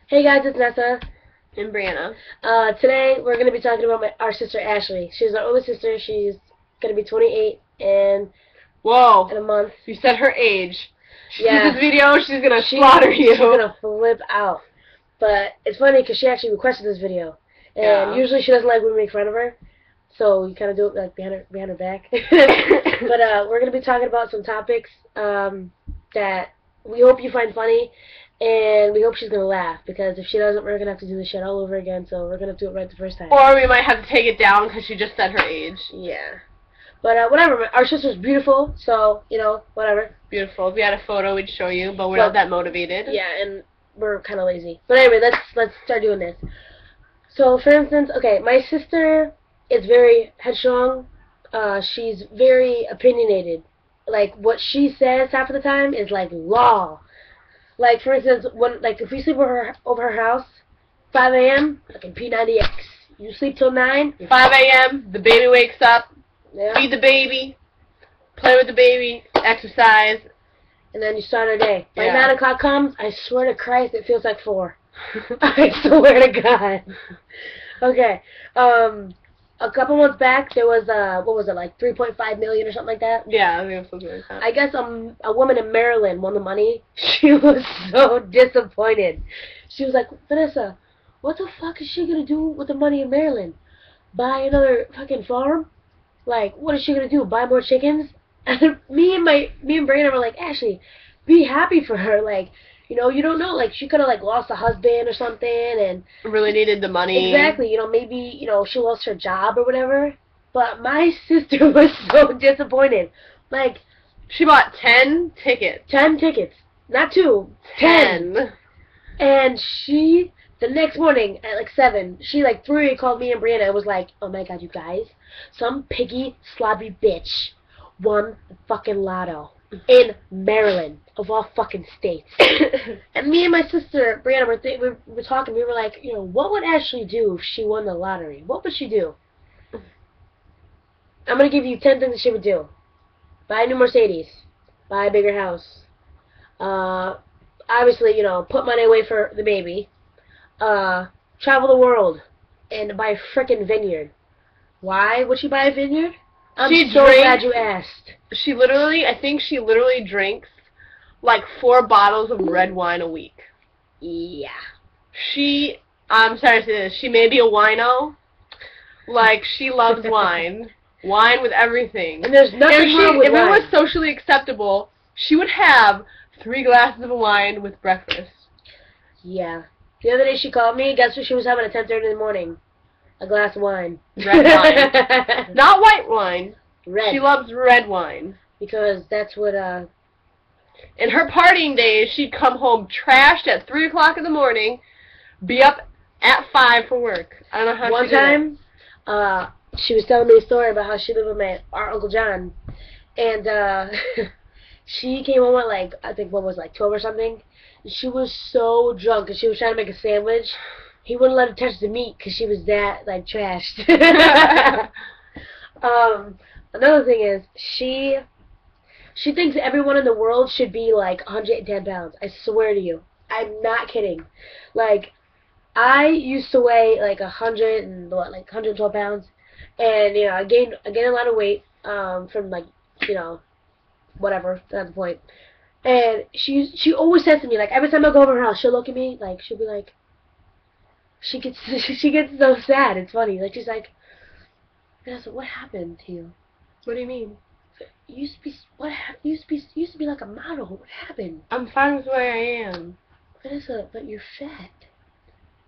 Hey guys, it's Nessa. And Brianna. Today we're going to be talking about our sister Ashley. She's our older sister. She's going to be 28 in a month. You said her age. She Yeah. sees this video, she's going to slaughter you. She's going to flip out. But it's funny because she actually requested this video. And usually she doesn't like when we make fun of her. So we kind of do it like behind her back. But we're going to be talking about some topics that we hope you find funny. And we hope she's going to laugh, because if she doesn't, we're going to have to do this shit all over again, so we're going to do it right the first time. Or we might have to take it down because she just said her age. Yeah. But whatever, our sister's beautiful, so, you know, whatever. Beautiful. If we had a photo, we'd show you, but we're not that motivated. Yeah, and we're kind of lazy. But anyway, let's start doing this. So, for instance, okay, my sister is very headstrong. She's very opinionated. Like, what she says half of the time is, like, law. Like, for instance, if we sleep over her house, 5 a.m., fucking P90X. You sleep till 9. 5 a.m., the baby wakes up, yeah. Feed the baby, play with the baby, exercise. And then you start our day. By Yeah. 9 o'clock comes, I swear to Christ, it feels like 4. I swear to God. Okay. A couple months back, there was, what was it, like 3.5 million or something like that? Yeah, I think it was something like that. I guess a woman in Maryland won the money. She was so disappointed. She was like, Vanessa, what the fuck is she going to do with the money in Maryland? Buy another fucking farm? Like, what is she going to do, buy more chickens? And me and Brandon were like, Ashley, be happy for her. Like, you know, you don't know. Like, she could have, like, lost a husband or something and really needed the money. Exactly. You know, maybe, you know, she lost her job or whatever. But my sister was so disappointed. Like, she bought 10 tickets. 10 tickets. Not 2. 10. And she, the next morning at, like, 7, she, like, 3 called me and Brianna and was like, oh, my God, you guys. Some piggy, slobby bitch won the fucking lotto in Maryland, of all fucking states. And me and my sister, Brianna, were talking. We were like, you know, what would Ashley do if she won the lottery? What would she do? I'm going to give you 10 things that she would do. Buy a new Mercedes. Buy a bigger house. Obviously, you know, put money away for the baby. Travel the world. And buy a frickin' vineyard. Why would she buy a vineyard? I'm so glad you asked. I think she literally drinks like 4 bottles of red wine a week. Yeah. I'm sorry to say this, she may be a wino. Like, she loves wine. Wine with everything. And there's nothing wrong with wine. If it was socially acceptable, she would have 3 glasses of wine with breakfast. Yeah. The other day she called me. Guess what she was having at 10:30 in the morning? A glass of wine. Red wine. Not white wine. Red. She loves red wine. Because that's what, In her partying days, she'd come home trashed at 3 o'clock in the morning, be up at 5 for work. I don't know how she did it. One time, she was telling me a story about how she lived with our Uncle John. And, she came home at, like, I think, what was it, like 12 or something? And she was so drunk, and she was trying to make a sandwich. He wouldn't let her touch the meat because she was that, like, trashed. Another thing is, she thinks everyone in the world should be, like, 110 pounds. I swear to you. I'm not kidding. Like, I used to weigh, like, 112 pounds. And, you know, I gained a lot of weight, from, like, you know, whatever, that's the point. And she always says to me, like, every time I go over her house, she'll look at me, like, she'll be like, she gets so sad. It's funny. Like, she's like, Vanessa, what happened to you? What do you mean? You used to be like a model. What happened? I'm fine with the way I am. Vanessa, but you're fat.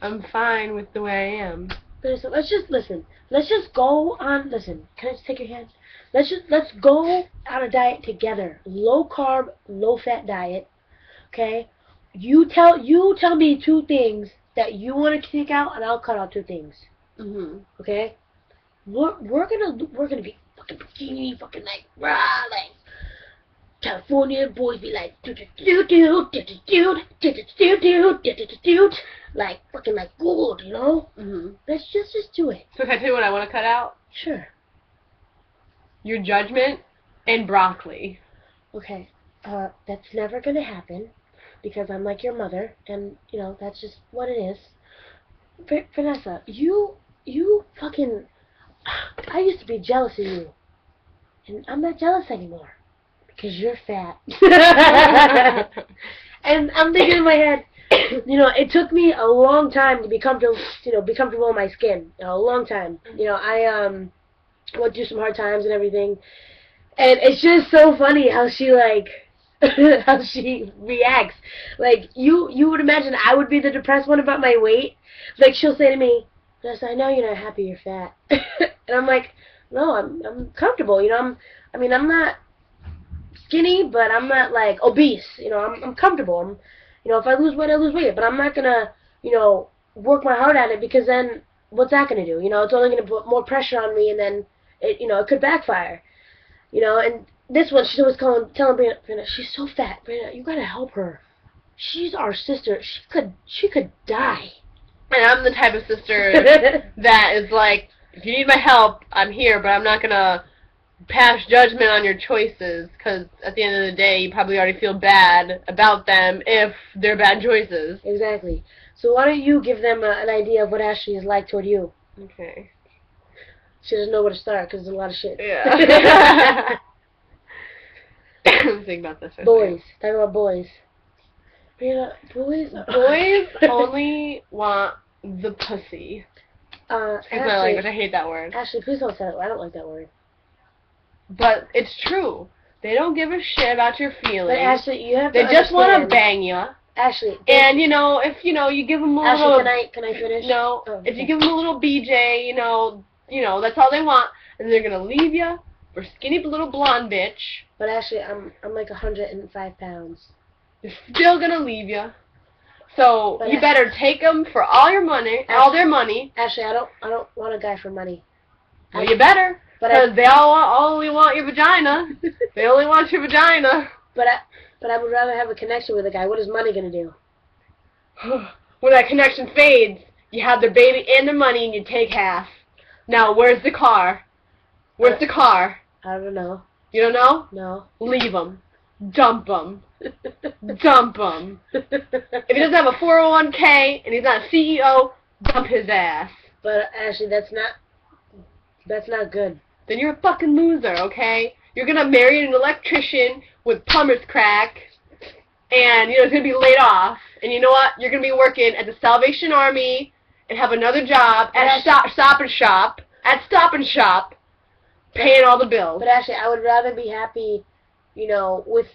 I'm fine with the way I am. Vanessa, let's just listen. Let's just go on. Listen, can I just take your hand? Let's go on a diet together. Low carb, low fat diet. Okay? You tell me 2 things that you want to take out, and I'll cut out 2 things. Okay? We're gonna be fucking bikini, fucking like rah, like California boys be like like fucking like gold, you know? Let's just do it. So can I tell you what I want to cut out? Sure. Your judgment and broccoli. Okay. That's never gonna happen. because I'm like your mother, and you know that's just what it is. Vanessa, you fucking. I used to be jealous of you, and I'm not jealous anymore because you're fat. And I'm thinking in my head, you know, it took me a long time to be comfortable, be comfortable in my skin. You know, a long time. You know, I went through some hard times and everything, and it's just so funny how she like. How she reacts. Like, you would imagine I would be the depressed one about my weight. Like, she'll say to me, Jess, I know you're not happy you're fat. And I'm like, no, I'm comfortable, you know, I'm not skinny, but I'm not, like, obese, you know, I'm comfortable. You know, if I lose weight, I lose weight, but I'm not gonna, you know, work my heart at it, because then, what's that gonna do? You know, it's only gonna put more pressure on me, and then, it could backfire. You know, and this one, she's always telling Brianna, she's so fat. Brianna, you gotta help her. She's our sister. She could die. And I'm the type of sister that is like, if you need my help, I'm here, but I'm not gonna pass judgment on your choices, because at the end of the day, you probably already feel bad about them if they're bad choices. Exactly. So why don't you give them an idea of what Ashley is like toward you? Okay. She doesn't know where to start because there's a lot of shit. Yeah. Think about this. Boys. Talk about boys. Brianna, boys? Boys only want the pussy. Excuse my language. I hate that word. Ashley, please don't say that. I don't like that word. But it's true. They don't give a shit about your feelings. But Ashley, you have to They just want to bang you. Ashley. And, you know, if, you know, you give them a little... Ashley, can I finish? No. Oh, if you give them a little BJ, you know, that's all they want. And they're going to leave you for skinny little blonde bitch. But Ashley, I'm like 105 pounds. They're still going to leave you. So, But you better take them for all your money, all their money. Ashley, I don't want a guy for money. Well, you better. Because they only want your vagina. They only want your vagina. But I would rather have a connection with a guy. What is money going to do? When that connection fades, you have their baby and their money and you take half. Now, where's the car? Where's the car? I don't know. You don't know? No. Leave him. Dump him. Dump him. If he doesn't have a 401k and he's not a CEO, dump his ass. But Ashley, that's not good. Then you're a fucking loser, okay? You're gonna marry an electrician with plumber's crack, and, you know, he's gonna be laid off. And you know what? You're gonna be working at the Salvation Army and have another job at Stop and Shop, paying all the bills. But actually, I would rather be happy, you know, with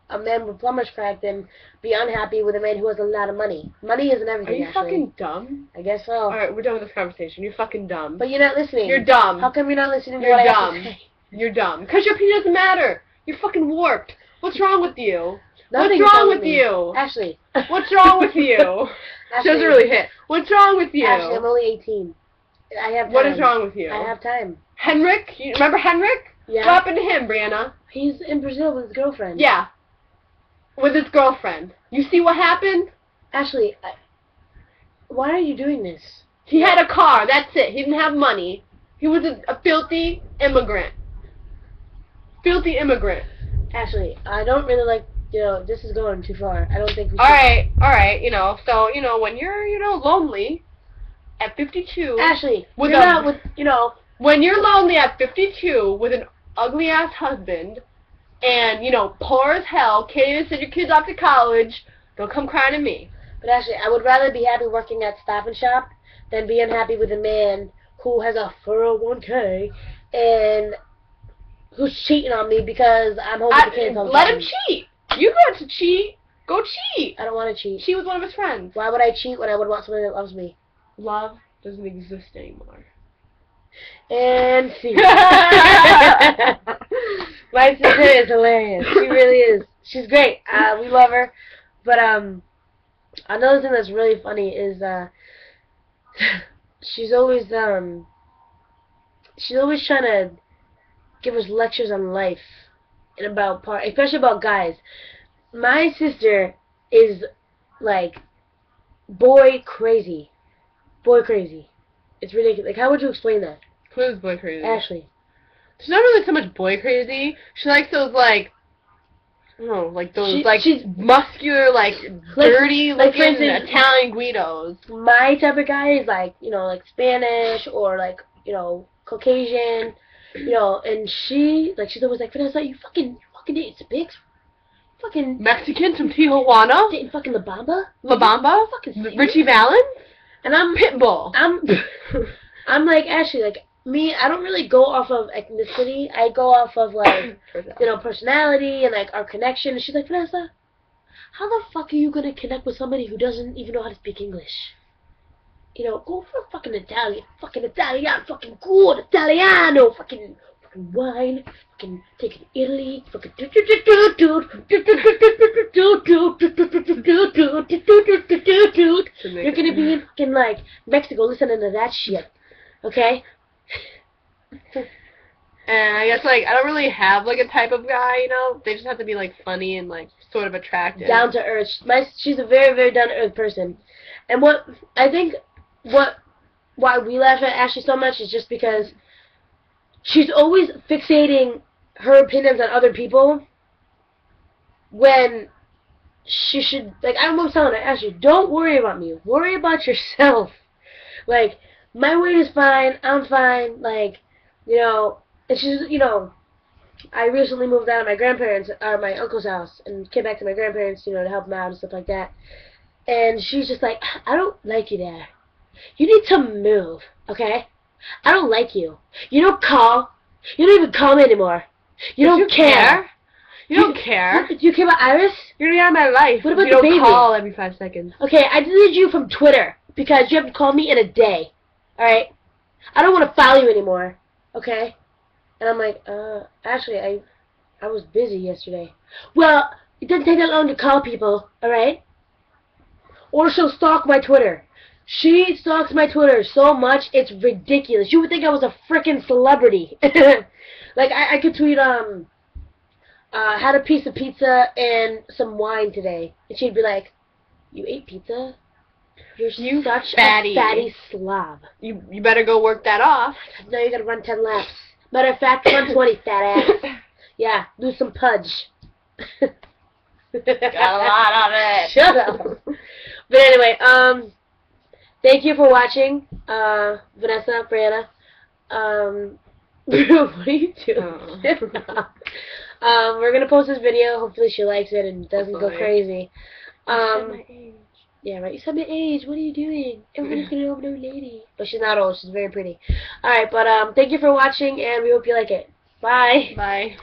a man with plumber's crack than be unhappy with a man who has a lot of money. Money isn't everything. Are you Ashley. fucking dumb? I guess so. Alright, we're done with this conversation. You're fucking dumb. But you're not listening. You're dumb. How come you're not listening to You're what I dumb. have to say? You're dumb. Because your opinion doesn't matter. You're fucking warped. What's wrong with you? Nothing's What's wrong with you? Ashley. What's wrong with you? She doesn't really hit. What's wrong with you? Ashley, I'm only 18. I have time. What is wrong with you? I have time. Henrik? You remember Henrik? Yeah. What happened to him, Brianna? He's in Brazil with his girlfriend. Yeah. With his girlfriend. You see what happened? Ashley, why are you doing this? He had a car. That's it. He didn't have money. He was a filthy immigrant. Filthy immigrant. Ashley, I don't really like, you know, this is going too far. I don't think we should. Alright, you know, so, you know, when you're, you know, lonely at 52. Ashley, with you're not with, you know. When you're lonely at 52 with an ugly-ass husband and, you know, poor as hell, can't even send your kids off to college, don't come crying to me. But Ashley, I would rather be happy working at Stop and Shop than be unhappy with a man who has a 401k and who's cheating on me because I'm home with the kids all the time. Let him cheat. You got to cheat. Go cheat. I don't want to cheat. Cheat with one of his friends. Why would I cheat when I would want somebody that loves me? Love doesn't exist anymore. And see. My sister is hilarious. She really is. She's great. We love her. But another thing that's really funny is she's always trying to give us lectures on life and about especially about guys. My sister is like boy crazy. Boy crazy. It's ridiculous. Like, how would you explain that? Who is boy crazy? Ashley. She's not really so much boy crazy. She likes those, like I don't know, like those She's muscular, dirty like, for looking instance, Italian Guidos. my type of guy is like, like Spanish or like, Caucasian, and she's always like, Vanessa, you fucking dating Spigs? Fucking Mexican from Tijuana? dating fucking La Bamba? La Bamba? Richie Valens? And I'm Pitbull. I'm like, Ashley, like, me, I don't really go off of ethnicity. I go off of, like, personality and, like, our connection. And she's like, Vanessa, how the fuck are you going to connect with somebody who doesn't even know how to speak English? Go for fucking Italian. Fucking Italian. Fucking good Italiano. Fucking wine. Fucking take it to Italy. Fucking you're going to be in fucking, like, Mexico listening to that shit. Okay? And I guess, like, I don't really have, like, a type of guy, They just have to be, like, funny and, like, sort of attractive. Down to earth. She's a very, very down to earth person. And why we laugh at Ashley so much is just because she's always fixating her opinions on other people when she should, like, I'm always telling her, Ashley, don't worry about me. Worry about yourself. Like, my weight is fine. I'm fine. Like, and she's, I recently moved out of my grandparents, or my uncle's house, and came back to my grandparents, to help them out and stuff like that. And she's just like, I don't like you there. You need to move, okay? I don't like you. You don't call. You don't even call me anymore. You don't care. You don't care. Do you care about Iris? You're gonna be out of my life. What about you the don't baby? Call every 5 seconds. Okay, I deleted you from Twitter because you haven't called me in a day. Alright? I don't want to follow you anymore. Okay? And I'm like, actually, I was busy yesterday. Well, it doesn't take that long to call people, alright? Or she'll stalk my Twitter. She stalks my Twitter so much, it's ridiculous. You would think I was a frickin' celebrity. Like, I could tweet, had a piece of pizza and some wine today. And she'd be like, you ate pizza? You're such a fatty slob. You better go work that off. No, you gotta run 10 laps. Matter of fact, run 20, fat ass. Yeah, lose some pudge. Got a lot of it. Shut up. But anyway, thank you for watching, Vanessa, Brianna. What are you doing? Oh. We're gonna post this video. Hopefully she likes it and doesn't go crazy. Yeah, right. You said my age. What are you doing? Everybody's gonna know I'm an old lady. But she's not old. She's very pretty. Alright, but thank you for watching, and we hope you like it. Bye. Bye.